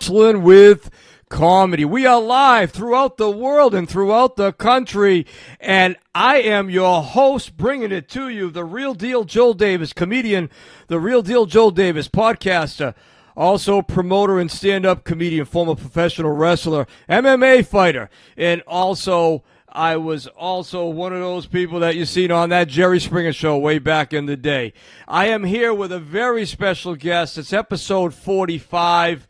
Wrestling with Comedy. We are live throughout the world and throughout the country, and I am your host bringing it to you, the Real Deal Joel Davis, comedian, the Real Deal Joel Davis, podcaster, also promoter and stand-up comedian, former professional wrestler, MMA fighter, and also I was also one of those people that you seen on that Jerry Springer show way back in the day. I am here with a very special guest. It's episode 45.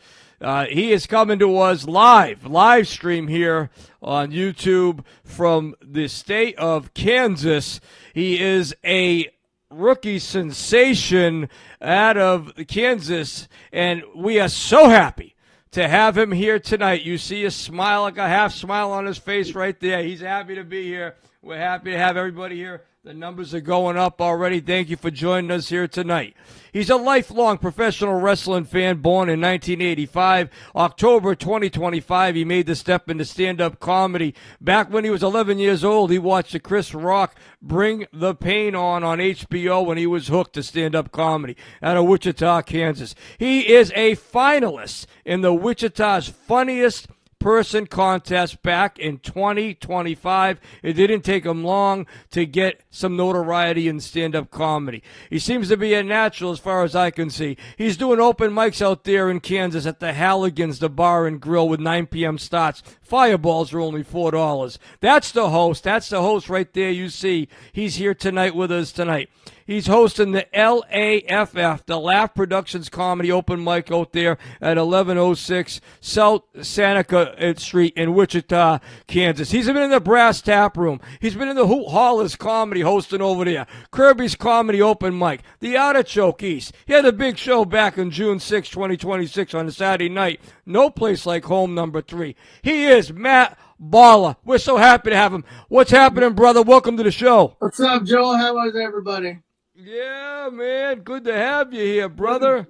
He is coming to us live stream here on YouTube from the state of Kansas. He is a rookie sensation out of Kansas, and we are so happy to have him here tonight. You see a smile, like a half smile on his face right there. He's happy to be here. We're happy to have everybody here. The numbers are going up already. Thank you for joining us here tonight. He's a lifelong professional wrestling fan, born in 1985. October 2025, he made the step into stand-up comedy. Back when he was 11 years old, he watched the Chris Rock Bring the Pain on HBO when he was hooked to stand-up comedy out of Wichita, Kansas. He is a finalist in the Wichita's Funniest Person Contest back in 2025. It didn't take him long to get some notoriety in stand-up comedy. He seems to be a natural as far as I can see. He's doing open mics out there in Kansas at the Halligan's, the bar and grill, with 9 p.m. starts. Fireballs are only $4. That's the host. That's the host right there you see. He's here tonight with us tonight. He's hosting the LAFF, the Laugh Productions Comedy Open Mic out there at 1106 South Seneca Street in Wichita, Kansas. He's been in the Brass Tap Room. He's been in the Hoot Hollers Comedy hosting over there. Kirby's Comedy Open Mic. The Artichoke East. He had a big show back on June 6, 2026 on a Saturday night. No place like home, number 3. He is Matt Bauler. We're so happy to have him. What's happening, brother? Welcome to the show. What's up, Joel? How is everybody? Yeah, man. Good to have you here, brother.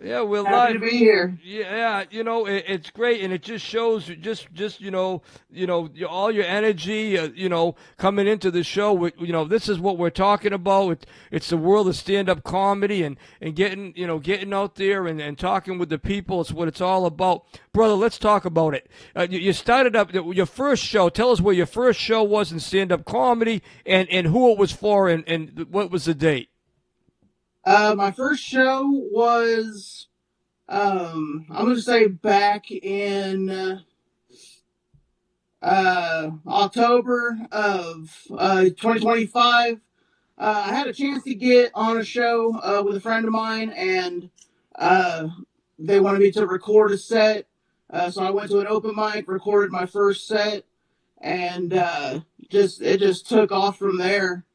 Yeah, we're happy to be here. Yeah, you know, it's great, and it just shows just all your energy, coming into the show. This is what we're talking about. It's the world of stand-up comedy and getting out there and talking with the people. It's what it's all about, brother. Let's talk about it. You started up your first show. Tell us where your first show was in stand-up comedy and who it was for and what was the date. My first show was, I'm going to say back in October of 2025. I had a chance to get on a show with a friend of mine, and they wanted me to record a set. So I went to an open mic, recorded my first set, and it just took off from there.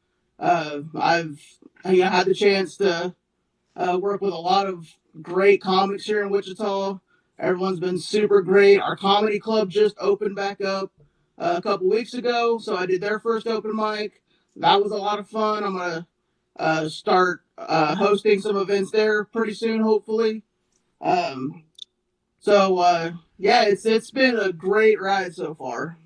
I had the chance to work with a lot of great comics here in Wichita. Everyone's been super great. Our comedy club just opened back up a couple weeks ago, so I did their first open mic. That was a lot of fun. I'm going to start hosting some events there pretty soon, hopefully. It's been a great ride so far.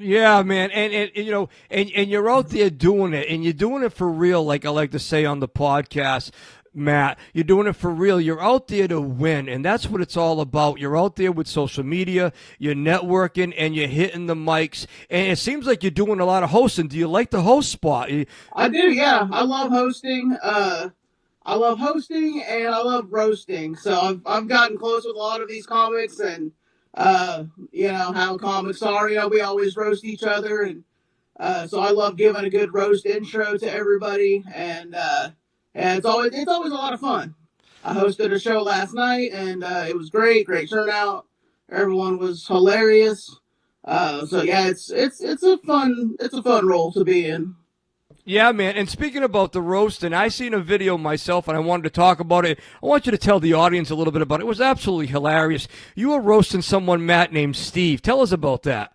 Yeah, man, and you're out there doing it, and you're doing it for real, like I like to say on the podcast, Matt. You're doing it for real. You're out there to win, and that's what it's all about. You're out there with social media, you're networking, and you're hitting the mics, and it seems like you're doing a lot of hosting. Do you like the host spot? I do, yeah. I love hosting. I love hosting, and I love roasting. So I've gotten close with a lot of these comics, and how comics are, we always roast each other. And so I love giving a good roast intro to everybody. And it's always a lot of fun. I hosted a show last night, and it was great turnout. Everyone was hilarious. It's a fun role to be in. Yeah, man. And speaking about the roast, and I seen a video myself, and I wanted to talk about it. I want you to tell the audience a little bit about it. It was absolutely hilarious. You were roasting someone, Matt, named Steve. Tell us about that.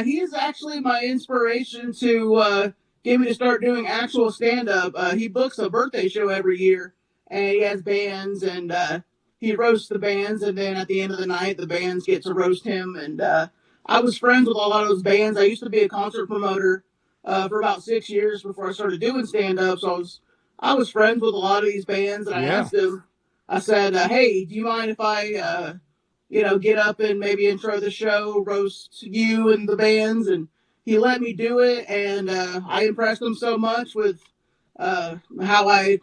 He's actually my inspiration to get me to start doing actual stand-up. He books a birthday show every year, and he has bands, and he roasts the bands, and then at the end of the night, the bands get to roast him. And I was friends with a lot of those bands. I used to be a concert promoter for about 6 years before I started doing stand-up. So I was friends with a lot of these bands, and I asked him, I said, hey, do you mind if I get up and maybe intro the show, roast you and the bands, and he let me do it, and I impressed him so much with how I,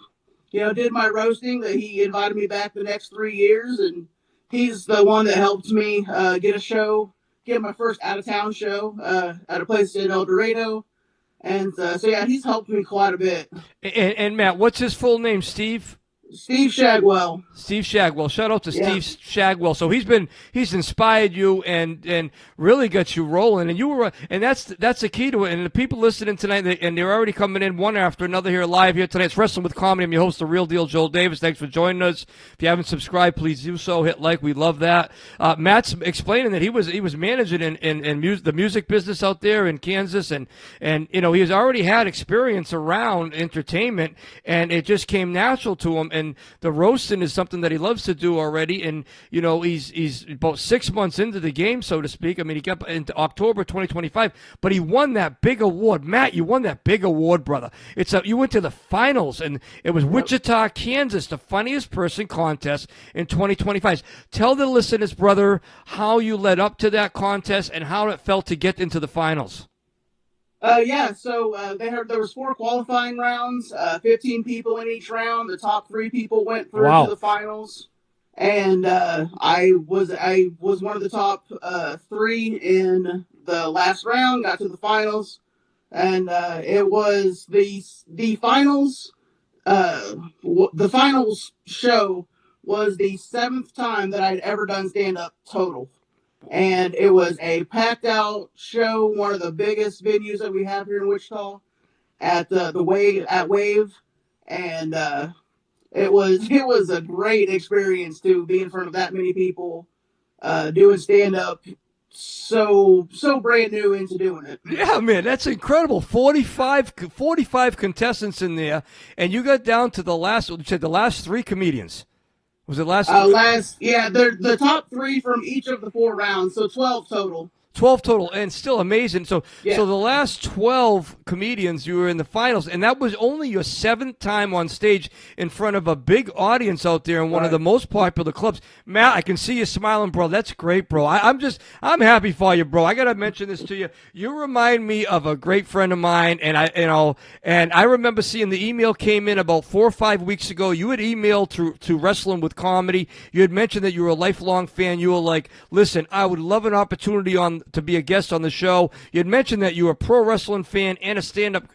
did my roasting that he invited me back the next 3 years, and he's the one that helped me get my first out-of-town show at a place in El Dorado, and so yeah, he's helped me quite a bit. And Matt, what's his full name, Steve? Steve Shagwell. Steve Shagwell. Shout out to Steve Shagwell. So he's inspired you and really got you rolling. And that's the key to it. And the people listening tonight, and they're already coming in one after another here live here tonight. It's Wrestling with Comedy. I'm your host, the Real Deal Joel Davis. Thanks for joining us. If you haven't subscribed, please do so. Hit like. We love that. Matt's explaining that he was managing in the music business out there in Kansas, and he's already had experience around entertainment, and it just came natural to him. And the roasting is something that he loves to do already. And, he's about 6 months into the game, so to speak. I mean, he got into October 2025, but he won that big award. Matt, you won that big award, brother. You went to the finals, and it was Wichita, Kansas, the Funniest Person Contest in 2025. Tell the listeners, brother, how you led up to that contest and how it felt to get into the finals. So there was 4 qualifying rounds, 15 people in each round. The top 3 people went through to the finals, and I was one of the top 3 in the last round. Got to the finals, and it was the finals. The finals show was the 7th time that I'd ever done stand-up total. And it was a packed out show, one of the biggest venues that we have here in Wichita, at the Wave, and it was a great experience to be in front of that many people, doing stand up, so brand new into doing it. Yeah, man, that's incredible. 45 contestants in there, and you got down to the last 3 comedians. Was it last? The top 3 from each of the 4 rounds, so 12 total. 12 total, and still amazing. So the last 12 comedians, you were in the finals, and that was only your 7th time on stage in front of a big audience out there in one of the most popular clubs. Matt, I can see you smiling, bro. That's great, bro. I'm happy for you, bro. I gotta mention this to you. You remind me of a great friend of mine, and I remember seeing the email came in about 4 or 5 weeks ago. You had emailed to Wrestling with Comedy. You had mentioned that you were a lifelong fan. You were like, listen, I would love an opportunity to be a guest on the show. You had mentioned that you were a pro wrestling fan and a stand-up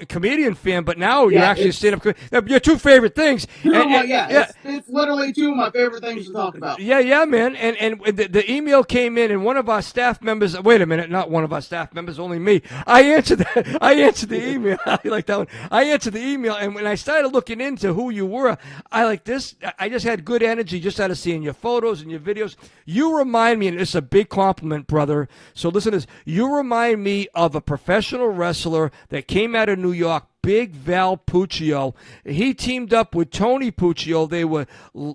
comedian fan, but now you're actually a stand-up. Your 2 favorite things. It's literally 2 of my favorite things to talk about. Yeah, man. And the email came in, and one of our staff members. Wait a minute, not one of our staff members, only me. I answered the email. I like that one. I answered the email, and when I started looking into who you were, I just had good energy just out of seeing your photos and your videos. You remind me, and it's a big compliment, brother. So listen to this. You remind me of a professional wrestler that came out of New York, Big Val Puccio. He teamed up with Tony Puccio. They were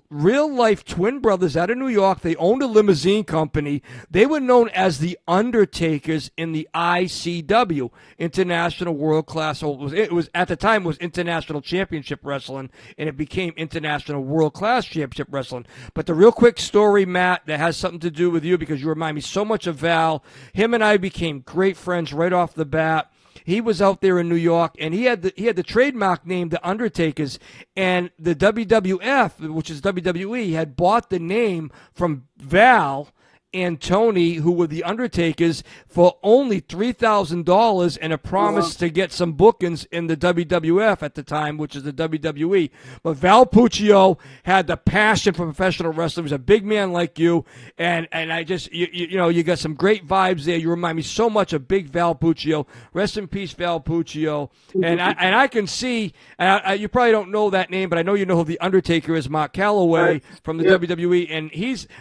real-life twin brothers out of New York. They owned a limousine company. They were known as the Undertakers in the ICW, International World Class. It was at the time was International Championship Wrestling, and it became International World Class Championship Wrestling. But the real quick story, Matt, that has something to do with you because you remind me so much of Val. Him and I became great friends right off the bat. He was out there in New York, and he had the trademark name, The Undertakers, and the WWF, which is WWE, had bought the name from Val and Tony, who were the Undertakers, for only $3,000 and a promise to get some bookings in the WWF at the time, which is the WWE. But Val Puccio had the passion for professional wrestling. He was a big man like you, and I just, you got some great vibes there. You remind me so much of Big Val Puccio. Rest in peace, Val Puccio. And I can see, you probably don't know that name, but I know you know who the Undertaker is, Mark Calloway from the WWE, and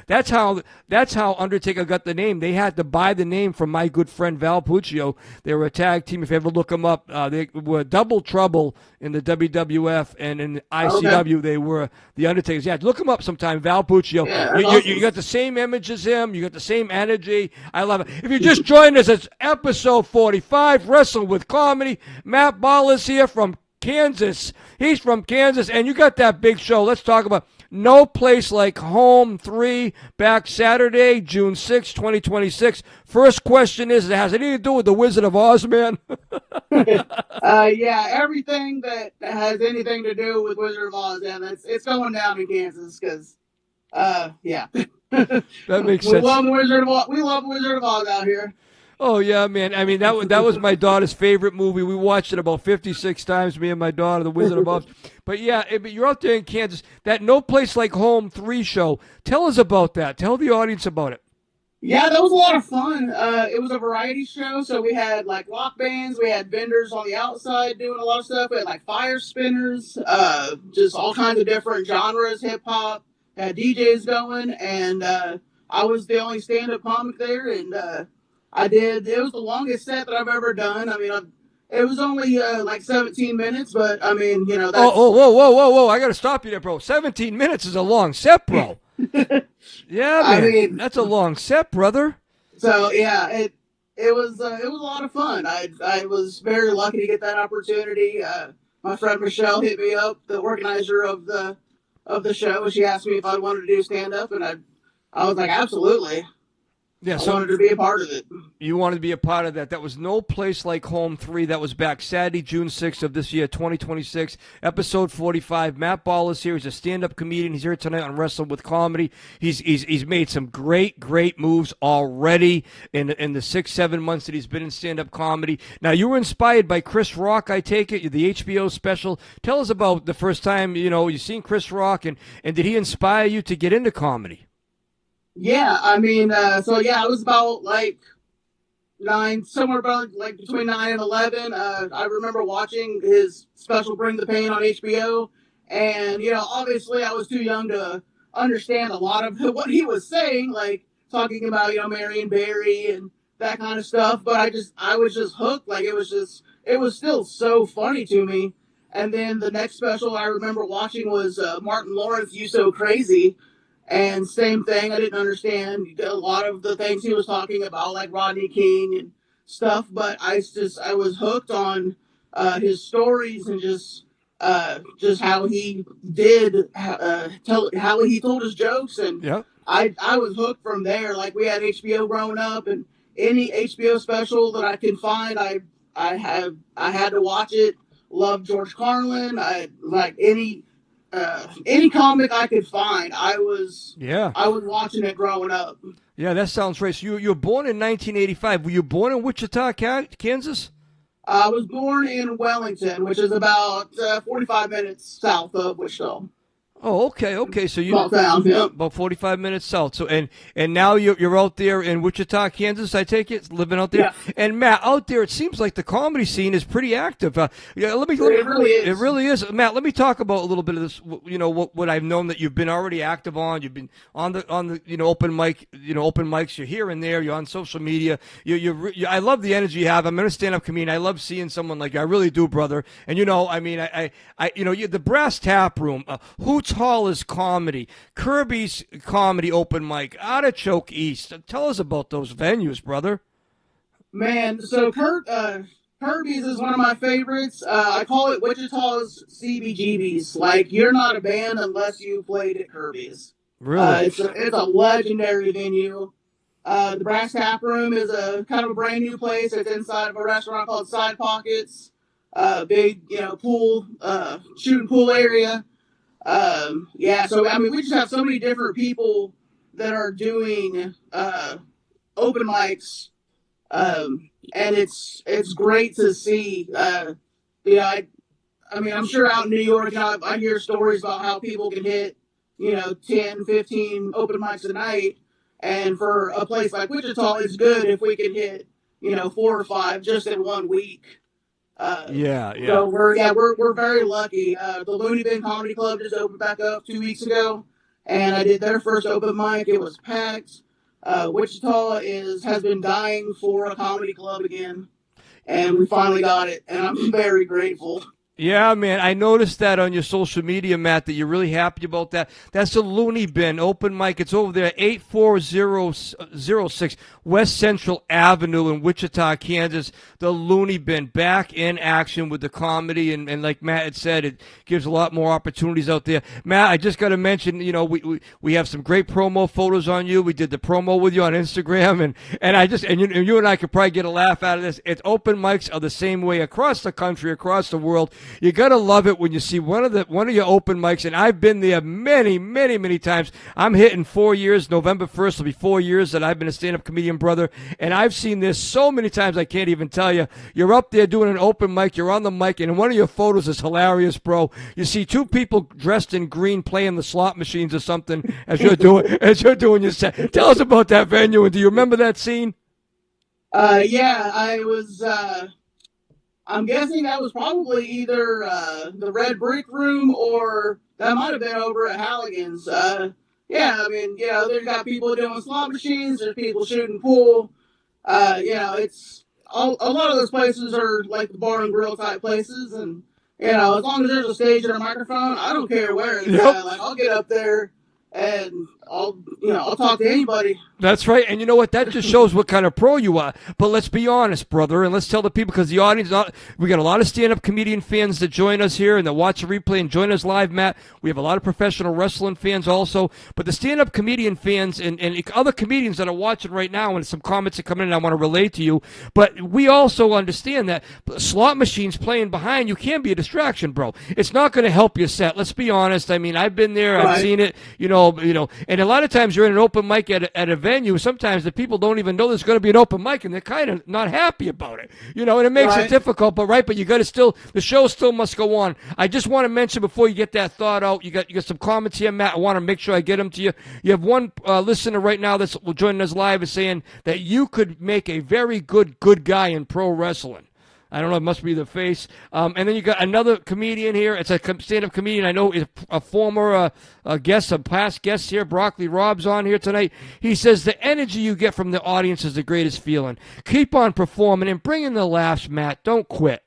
that's how Undertaker got the name. They had to buy the name from my good friend Val Puccio. They were a tag team. If you ever look them up, they were double trouble in the WWF, and in the ICW they were the Undertakers. Yeah, look him up sometime. Val Puccio. You got the same image as him. You got the same energy. I love it. If you just joined us, it's episode 45, Wrestling with Comedy. Matt Bauler is here from Kansas. He's from Kansas, and you got that big show. Let's talk about No Place Like Home 3, back Saturday, June 6, 2026. First question is, has anything to do with the Wizard of Oz, man? Yeah, everything that has anything to do with Wizard of Oz, yeah, it's going down in Kansas because, yeah. That makes we sense. Love Wizard of Oz. We love Wizard of Oz out here. Oh, yeah, man. I mean, that was my daughter's favorite movie. We watched it about 56 times, me and my daughter, The Wizard of Oz. But, yeah, but you're out there in Kansas. That No Place Like Home 3 show. Tell us about that. Tell the audience about it. Yeah, that was a lot of fun. It was a variety show, so we had, like, rock bands. We had vendors on the outside doing a lot of stuff. We had, like, fire spinners, just all kinds of different genres, hip-hop. Had DJs going, and I was the only stand-up comic there, and it was the longest set that I've ever done. I mean, it was only like 17 minutes, but I mean, you know, that's... Whoa. I got to stop you there, bro. 17 minutes is a long set, bro. Yeah, man. I mean, that's a long set, brother. So, yeah, it was a lot of fun. I was very lucky to get that opportunity. My friend Michelle hit me up, the organizer of the show, and she asked me if I wanted to do stand-up, and I was like, absolutely. Yeah, I wanted to be a part of it. You wanted to be a part of that. That was No Place Like Home 3. That was back Saturday, June 6th of this year, 2026, episode 45. Matt Bauler's here. He's a stand-up comedian. He's here tonight on Wrestling with Comedy. He's made some great moves already in the 6-7 months that he's been in stand-up comedy. Now, you were inspired by Chris Rock, I take it, the HBO special. Tell us about the first time, you seen Chris Rock, and did he inspire you to get into comedy? Yeah, I mean, I was about like somewhere about like between 9 and 11. I remember watching his special Bring the Pain on HBO, and obviously I was too young to understand a lot of what he was saying, like talking about Marion Barry and that kind of stuff. But I was just hooked. Like it was still so funny to me. And then the next special I remember watching was Martin Lawrence, You So Crazy. And same thing, I didn't understand a lot of the things he was talking about, like Rodney King and stuff. But I was hooked on his stories and just how he did how he told his jokes, and yep. I was hooked from there. Like we had HBO growing up, and any HBO special that I could find, I had to watch it. Loved George Carlin. I like any comic I could find, I was watching it growing up. Yeah, that sounds right. So you were born in 1985. Were you born in Wichita, Kansas? I was born in Wellington, which is about 45 minutes south of Wichita. Oh, okay. So you yep. About 45 minutes south. So and now you're out there in Wichita, Kansas. I take it, living out there. Yeah. And Matt, out there, it seems like the comedy scene is pretty active. It really is. Matt, let me talk about a little bit of this. What I've known that you've been already active on. You've been on the open mics. You're here and there. You're on social media. I love the energy you have. I'm a stand-up comedian. I love seeing someone like you. I really do, brother. And the Brass Tap Room, Hoots Hall is comedy, Kirby's comedy open mic, Artichoke East. Tell us about those venues, brother. Man, so Kirby's is one of my favorites. I call it Wichita's CBGBs. Like, you're not a band unless you played at Kirby's. Really? It's a legendary venue. The Brass Tap Room is a kind of a brand new place. It's inside of a restaurant called Side Pockets. Big, pool, shooting pool area. So I mean, we just have so many different people that are doing open mics, and it's great to see. I mean, I'm sure out in New York, I hear stories about how people can hit 10, 15 open mics a night, and for a place like Wichita, it's good if we can hit 4 or 5 just in 1 week. So we're very lucky. The Looney Bin Comedy Club just opened back up 2 weeks ago, and I did their first open mic. It was packed. Wichita has been dying for a comedy club again, and we finally got it, and I'm very grateful. Yeah, man. I noticed that on your social media, Matt, that you're really happy about that. That's the Looney Bin open mic. It's over there, 8406 West Central Avenue in Wichita, Kansas. The Looney Bin back in action with the comedy. And like Matt had said, it gives a lot more opportunities out there. Matt, I just got to mention, you know, we have some great promo photos on you. We did the promo with you on Instagram. And you and I could probably get a laugh out of this. It's open mics are the same way across the country, across the world. You gotta love it when you see one of your open mics, and I've been there many, many, many times. I'm hitting 4 years. November 1st will be 4 years that I've been a stand-up comedian, brother, and I've seen this so many times I can't even tell you. You're up there doing an open mic, you're on the mic, and one of your photos is hilarious, bro. You see two people dressed in green playing the slot machines or something as you're doing your set. Tell us about that venue, and do you remember that scene? Yeah, I was. I'm guessing that was probably either the Red Brick Room or that might have been over at Halligan's. Yeah, I mean, you know, they've got people doing slot machines, there's people shooting pool. You know, it's a lot of those places are like the bar and grill type places, and you know, as long as there's a stage and a microphone, I don't care where it's at. Like, I'll get up there and I'll talk to anybody. That's right. And you know what? That just shows what kind of pro you are. But let's be honest, brother, and let's tell the people, because the audience, we got a lot of stand-up comedian fans that join us here and that watch the replay and join us live, Matt. We have a lot of professional wrestling fans also. But the stand-up comedian fans and other comedians that are watching right now, and some comments that come in and I want to relate to you, but we also understand that slot machines playing behind you can be a distraction, bro. It's not going to help your set. Let's be honest. I mean, I've been there. Right. I've seen it, you know, and a lot of times you're in an open mic at a venue. Sometimes the people don't even know there's going to be an open mic, and they're kind of not happy about it, you know, and it makes it difficult. But you got to still, the show still must go on. I just want to mention before you get that thought out, you got some comments here, Matt. I want to make sure I get them to you. You have one listener right now that's joining us live is saying that you could make a very good guy in pro wrestling. I don't know. It must be the face. And then you got another comedian here. It's a stand-up comedian. I know a former guest, a past guest here. Broccoli Rob's on here tonight. He says the energy you get from the audience is the greatest feeling. Keep on performing and bring in the laughs, Matt. Don't quit.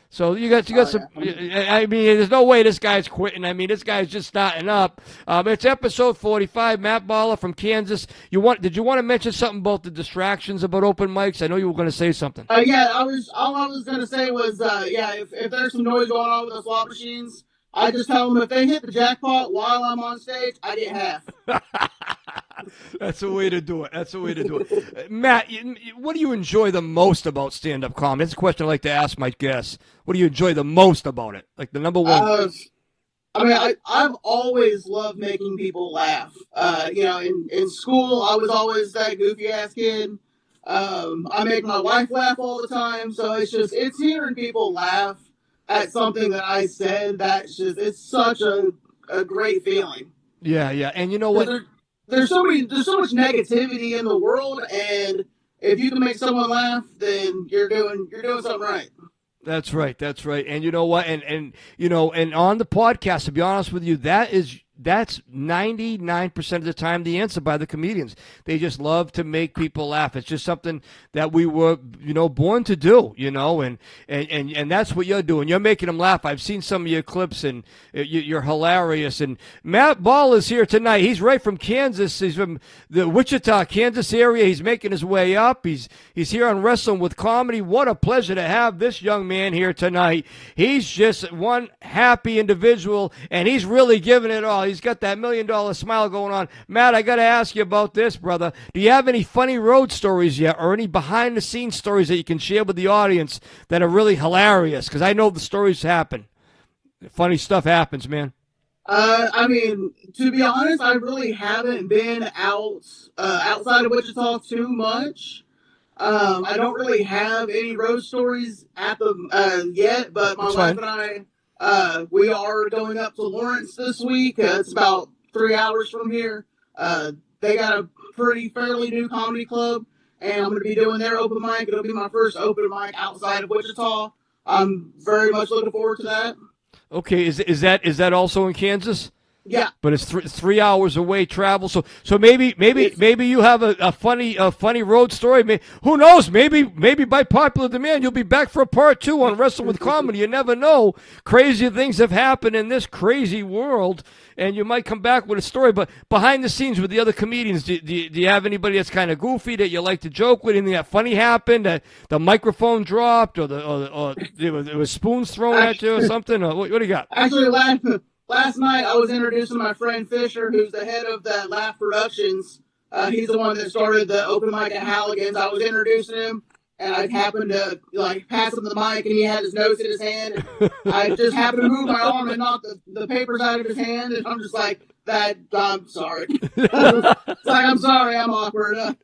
So you got some. Yeah. I mean, there's no way this guy's quitting. I mean, this guy's just starting up. It's episode 45. Matt Bauler from Kansas. Did you want to mention something about the distractions about open mics? I know you were going to say something. Yeah, all I was going to say was, if there's some noise going on with the slot machines, I just tell them if they hit the jackpot while I'm on stage, I get half. That's the way to do it. Matt, what do you enjoy the most about stand-up comedy? That's a question I like to ask my guests. What do you enjoy the most about it? Like the number one. I've always loved making people laugh. In school, I was always that goofy-ass kid. I make my wife laugh all the time. So it's hearing people laugh at something that I said. It's such a great feeling. Yeah. And you know what? There's so much negativity in the world, and if you can make someone laugh, then you're doing something right. That's right. And you know what? And on the podcast, to be honest with you, that's 99% of the time the answer by the comedians. They just love to make people laugh. It's just something that we were, born to do, and that's what you're doing. You're making them laugh. I've seen some of your clips, and you're hilarious. And Matt Bauler is here tonight. He's right from Kansas. He's from the Wichita, Kansas area. He's making his way up. He's here on Wrestling with Comedy. What a pleasure to have this young man here tonight. He's just one happy individual, and he's really giving it all. He's got that $1 million smile going on. Matt, I got to ask you about this, brother. Do you have any funny road stories yet, or any behind-the-scenes stories that you can share with the audience that are really hilarious? Because I know the stories happen. Funny stuff happens, man. To be honest, I really haven't been outside of Wichita too much. I don't really have any road stories yet, but my wife and I, we are going up to Lawrence this week. It's about 3 hours from here. They got a fairly new comedy club, and I'm going to be doing their open mic. It'll be my first open mic outside of Wichita. I'm very much looking forward to that. Okay, is that also in Kansas? Yeah. But it's 3 hours away travel. So maybe you have a funny road story. Who knows? Maybe by popular demand you'll be back for a part 2 on Wrestling with Comedy. You never know. Crazy things have happened in this crazy world, and you might come back with a story. But behind the scenes with the other comedians, do you have anybody that's kind of goofy that you like to joke with? Anything that funny happened? That the microphone dropped, or there was spoons thrown at you, or something? Or what do you got? Actually, last night I was introducing my friend Fisher, who's the head of that Laugh Productions. He's the one that started the open mic at Halligan's. I was introducing him, and I happened to pass him the mic, and he had his notes in his hand. And I just happened to move my arm and knock the papers out of his hand, and I'm just like, I'm sorry. It's like, I'm sorry, I'm awkward.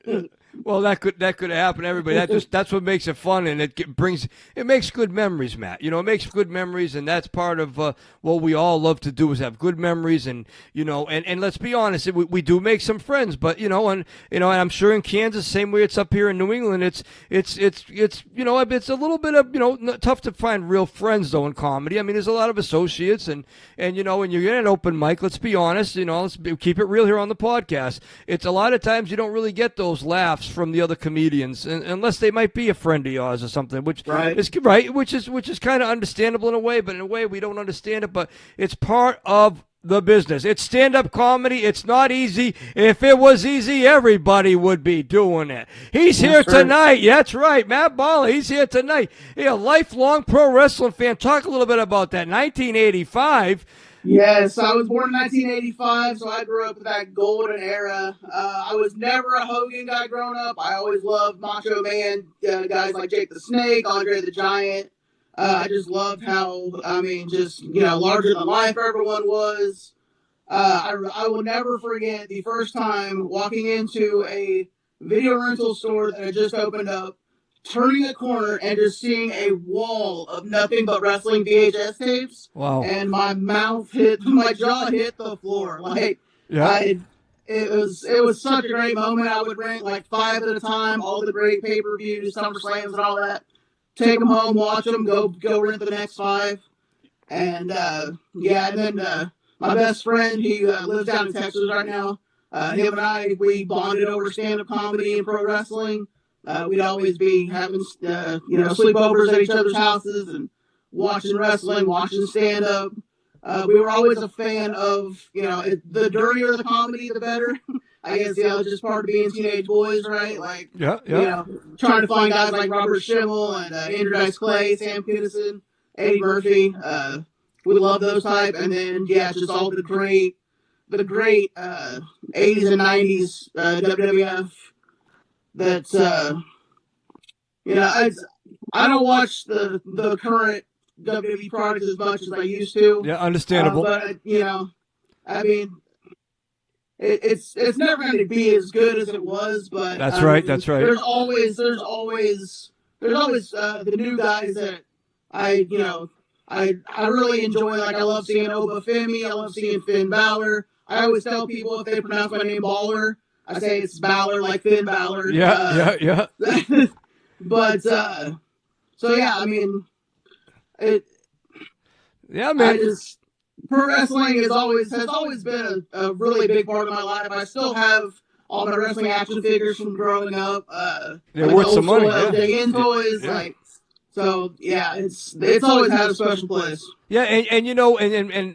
Well, that could happen to everybody. That's what makes it fun, and it makes good memories, Matt. It makes good memories, and that's part of what we all love to do is have good memories, and and let's be honest, we do make some friends, but and I'm sure in Kansas, same way it's up here in New England, it's a little bit of tough to find real friends though in comedy. I mean, there's a lot of associates, and when you're in an open mic, let's be honest, let's keep it real here on the podcast. It's a lot of times you don't really get those laughs from the other comedians, unless they might be a friend of yours or something, which is kind of understandable in a way, but in a way we don't understand it, but it's part of the business. It's stand-up comedy. It's not easy. If it was easy, everybody would be doing it. He's here tonight. That's right, Matt Bauler. He's here tonight. A lifelong pro wrestling fan. Talk a little bit about that. 1985. Yes, I was born in 1985, so I grew up in that golden era. I was never a Hogan guy growing up. I always loved Macho Man, guys like Jake the Snake, Andre the Giant. I just loved how, larger than life everyone was. I will never forget the first time walking into a video rental store that had just opened up, turning a corner and just seeing a wall of nothing but wrestling VHS tapes. Wow. And my jaw hit the floor. It was such a great moment. I would rent 5 at a time, all the great pay-per-views, SummerSlams and all that. Take them home, watch them, go rent the next 5. And and then my best friend, he lives down in Texas right now. Him and I, we bonded over stand-up comedy and pro wrestling. We'd always be having, sleepovers at each other's houses and watching wrestling, watching stand-up. We were always a fan of, the dirtier the comedy, the better. I guess, just part of being teenage boys, right? Trying to find guys like Robert Schimmel and Andrew Dice Clay, Sam Kinison, Eddie Murphy. We love those type. And then, just all the great 80s and 90s WWF. That's I don't watch the current WWE products as much as I used to. Yeah, understandable. But it's never going to be as good as it was. But that's right. There's always the new guys that I really enjoy. I love seeing Oba Femi. I love seeing Finn Balor. I always tell people if they pronounce my name Bauler, I say it's Balor like Finn Balor. Yeah. But pro wrestling has always been a really big part of my life. I still have all my wrestling action figures from growing up. They're worth some money. Toys, it's always had a special place. Yeah, and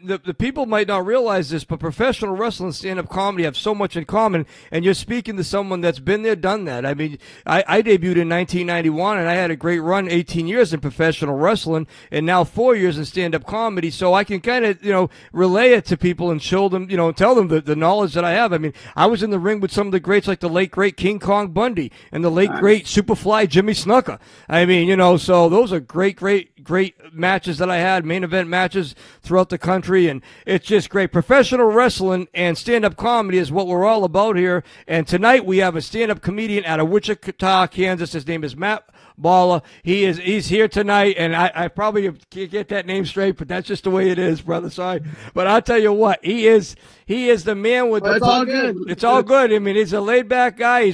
the people might not realize this, but professional wrestling and stand-up comedy have so much in common, and you're speaking to someone that's been there, done that. I mean, I debuted in 1991, and I had a great run, 18 years in professional wrestling, and now 4 years in stand-up comedy, so I can kind of, relay it to people and show them, tell them the knowledge that I have. I mean, I was in the ring with some of the greats like the late, great King Kong Bundy and the late, great Superfly Jimmy Snuka. I mean, so those are great matches that I had, main event matches throughout the country, and it's just great. Professional wrestling and stand-up comedy is what we're all about here, and tonight we have a stand-up comedian out of Wichita, Kansas. His name is Matt Bauler. He's here tonight, and I probably can't get that name straight, but that's just the way it is, brother. Sorry, but I'll tell you what, he is the man with it's all good. It's all good. I mean, he's a laid-back guy.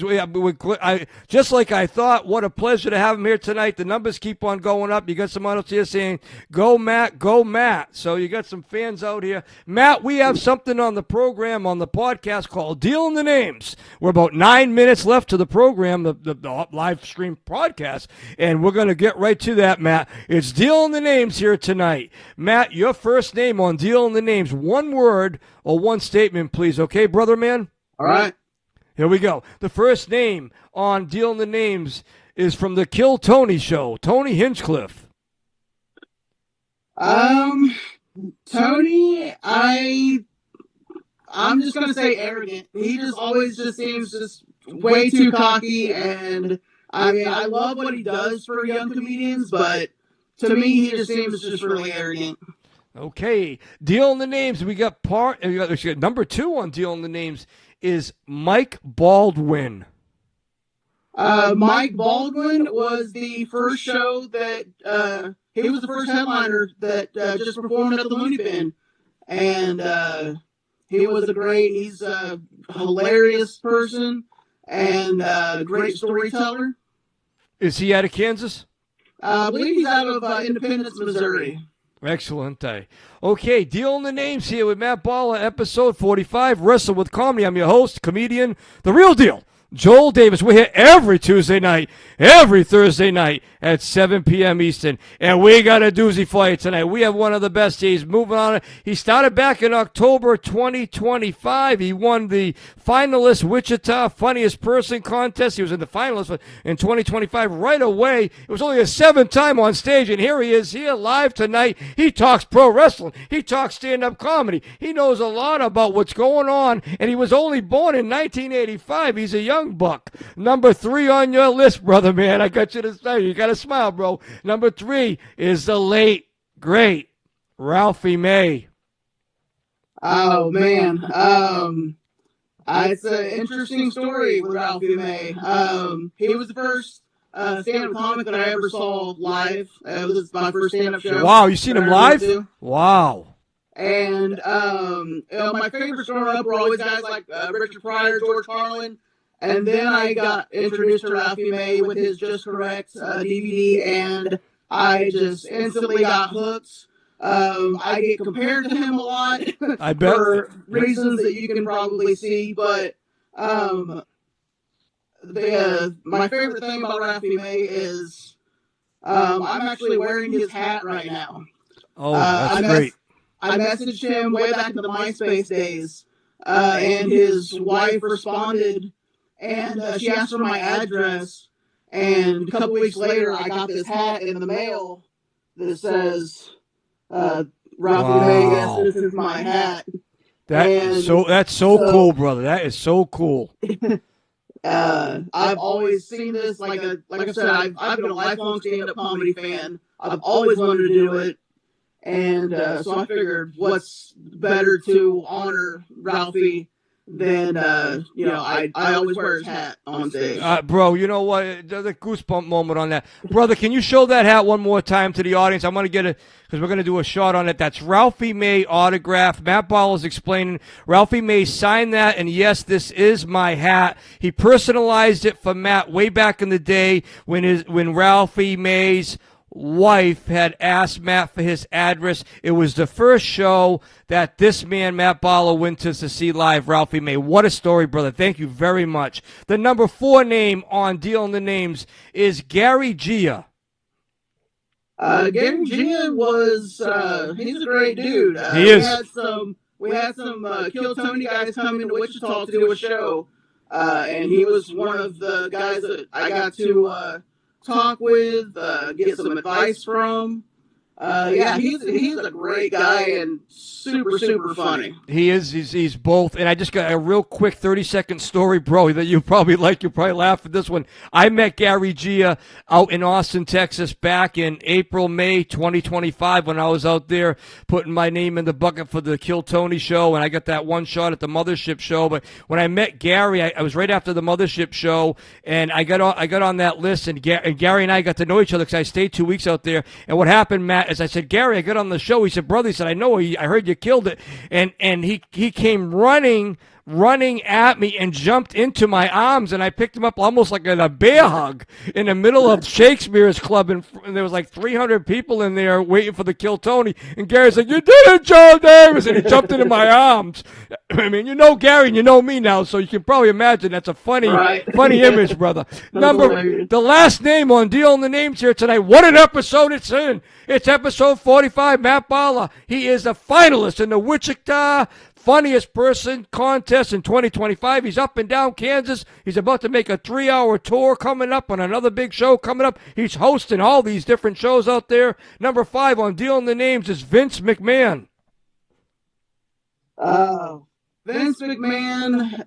Just like I thought. What a pleasure to have him here tonight. The numbers keep on going up. You got some others here saying, "Go Matt, go go, Matt. So you got some fans out here. Matt, we have something on the program, on the podcast called Dealing the Names. We're about 9 minutes left to the program, the live stream podcast, and we're going to get right to that, Matt. It's Dealing the Names here tonight. Matt, your first name on Dealing the Names, one word or one statement, please. Okay, brother man? All right. Here we go. The first name on Dealing the Names is from the KillTony show, Tony Hinchcliffe. Tony, I'm just gonna say arrogant. He just always just seems just way too cocky, and I mean, I love what he does for young comedians, but to me, he just seems just really arrogant. Okay, Dealing the Names. We got number 2 on Dealing the Names is Mike Baldwin. Mike Baldwin was the first show that he was the first headliner that just performed at the Looney Bin, and he's a hilarious person and a great storyteller. Is he out of Kansas? I believe he's out of Independence, Missouri. Excellent. Okay, Dealing the Names here with Matt Bauler, episode 45, Wrestle with Comedy. I'm your host, comedian, the real deal, Joel Davis. We're here every Tuesday night, every Thursday night at 7 p.m. Eastern. And we got a doozy for you tonight. We have one of the best. He's moving on. He started back in October 2025. He won the finalist Wichita Funniest Person Contest. He was in the finalists in 2025 right away. It was only his 7th time on stage, and here he is here live tonight. He talks pro wrestling. He talks stand-up comedy. He knows a lot about what's going on, and he was only born in 1985. He's a young buck. Number 3 on your list, brother man. I got you to say, you got to smile, bro. Number 3 is the late, great Ralphie May. Oh, man. It's an interesting story with Ralphie May. He was the first stand-up comic that I ever saw live. It was my first stand-up show. Wow, you seen him live? Wow. And my favorites growing up were always guys like Richard Pryor, George Carlin. And then I got introduced to Ralphie May with his Just Correct DVD, and I just instantly got hooked. I get compared to him a lot I bet. for reasons that you can probably see, but my favorite thing about Ralphie May is I'm actually wearing his hat right now. Oh, that's great. I messaged him way back in the MySpace days, and his wife responded, and she asked for my address, and a couple weeks later, I got this hat in the mail that says, Ralphie May, yes, this is my hat. That's so cool, brother. That is so cool. I've always seen this, like I said, I've been a lifelong stand-up comedy fan. I've always wanted to do it. And so I figured what's better to honor Ralphie than, I always wear his hat on stage. Bro, you know what? There's a goosebump moment on that. Brother, can you show that hat one more time to the audience? I'm going to get it because we're going to do a shot on it. That's Ralphie May autograph. Matt Bauer's explaining. Ralphie May signed that, and yes, this is my hat. He personalized it for Matt way back in the day when Ralphie May's wife had asked Matt for his address. It was the first show that this man, Matt Bauler, went to see live, Ralphie May. What a story, brother. Thank you very much. The number 4 name on Dealing the Names is Gary Gia. Gary Gia was, he's a great dude. He is. We had some KillTony guys come into Wichita to do a show, and he was one of the guys that I got to talk with, get some advice from. He's a great guy and super, super funny. He is. He's both. And I just got a real quick 30-second story, bro, that you probably like. You'll probably laugh at this one. I met Gary Gia out in Austin, Texas back in April, May 2025 when I was out there putting my name in the bucket for the KillTony show, and I got that one shot at the Mothership show. But when I met Gary, I was right after the Mothership show, and I got on that list, and Gary and I got to know each other because I stayed 2 weeks out there. And what happened, Matt, is I said, Gary, I got on the show. He said, brother, he said, I know, I heard you killed it. And he came running running at me and jumped into my arms, and I picked him up almost like in a bear hug in the middle of Shakespeare's Club, and there was like 300 people in there waiting for the Kill Tony, and Gary's like, "You did it, Joe Davis," and he jumped into my arms. I mean, you know Gary, and you know me now, so you can probably imagine that's a funny image, brother. The last name on Dealing the Names here tonight. What an episode it's in. It's episode 45, Matt Bauler. He is a finalist in the Wichita Funniest Person Contest in 2025. He's up and down Kansas. He's about to make a 3-hour tour coming up on another big show coming up. He's hosting all these different shows out there. Number 5 on Dealing the Names is Vince McMahon. Vince McMahon,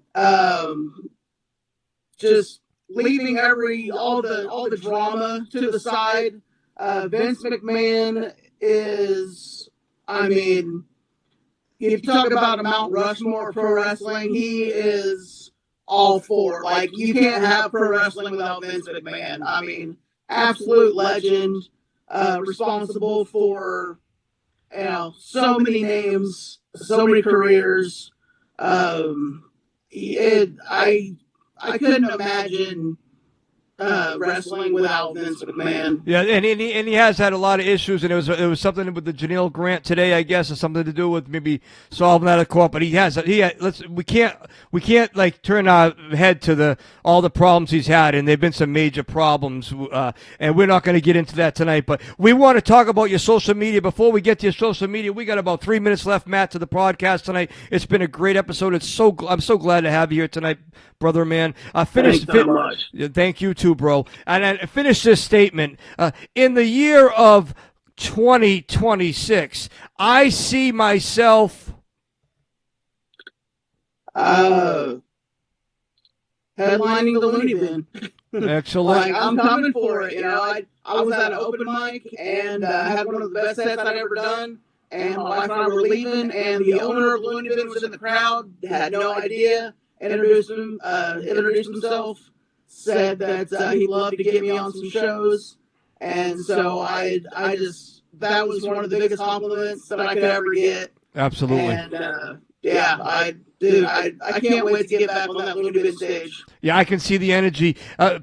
just leaving all the drama to the side. Vince McMahon is, I mean, if you talk about a Mount Rushmore of pro wrestling, he is all for. Like, you can't have pro wrestling without Vince McMahon. I mean, absolute legend, responsible for, so many names, so many careers. I couldn't imagine wrestling without Vince McMahon. Yeah, and he has had a lot of issues, and it was something with the Janelle Grant today, I guess, or something to do with maybe solving that at court. But we can't like turn our head to all the problems he's had, and there've been some major problems, and we're not going to get into that tonight. But we want to talk about your social media. Before we get to your social media, we got about 3 minutes left, Matt, to the podcast tonight. It's been a great episode. I'm so glad to have you here tonight, brother, man. Thanks so much. Thank you too, bro. And I finish this statement. In the year of 2026, I see myself headlining the Looney Bin. Excellent. Like, I'm coming for it. I was at an open mic and had one of the best sets I'd ever done. And my wife and I were leaving, and the owner of Looney Bin was in the crowd, had no idea, introduced himself, said that he'd love to get me on some shows. And so that was one of the biggest compliments that I could ever get. Absolutely. And I can't wait to get back on that Looney Bin stage. Yeah, I can see the energy.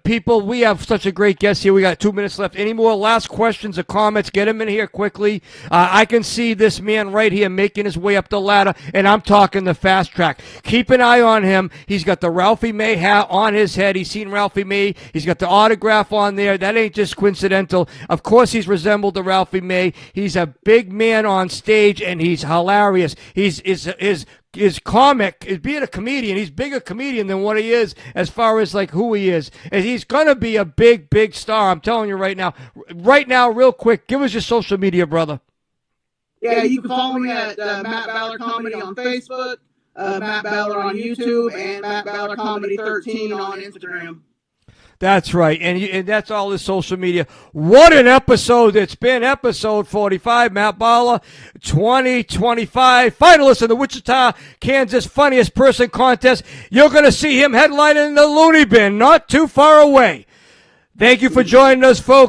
People, we have such a great guest here. We got 2 minutes left. Any more last questions or comments? Get him in here quickly. I can see this man right here making his way up the ladder, and I'm talking the fast track. Keep an eye on him. He's got the Ralphie May hat on his head. He's seen Ralphie May. He's got the autograph on there. That ain't just coincidental. Of course, he's resembled the Ralphie May. He's a big man on stage, and he's hilarious. His comic is being a comedian. He's bigger comedian than what he is as far as like who he is. And he's going to be a big, big star. I'm telling you right now. Right now, real quick, give us your social media, brother. Yeah, you can follow me at Matt Bauler Comedy on Facebook, Matt Bauler on YouTube, and Matt Bauler Comedy 13 on Instagram. That's right, and that's all his social media. What an episode it's been, episode 45, Matt Bauler, 2025, finalist in the Wichita, Kansas Funniest Person Contest. You're going to see him headlining the Looney Bin, not too far away. Thank you for joining us, folks.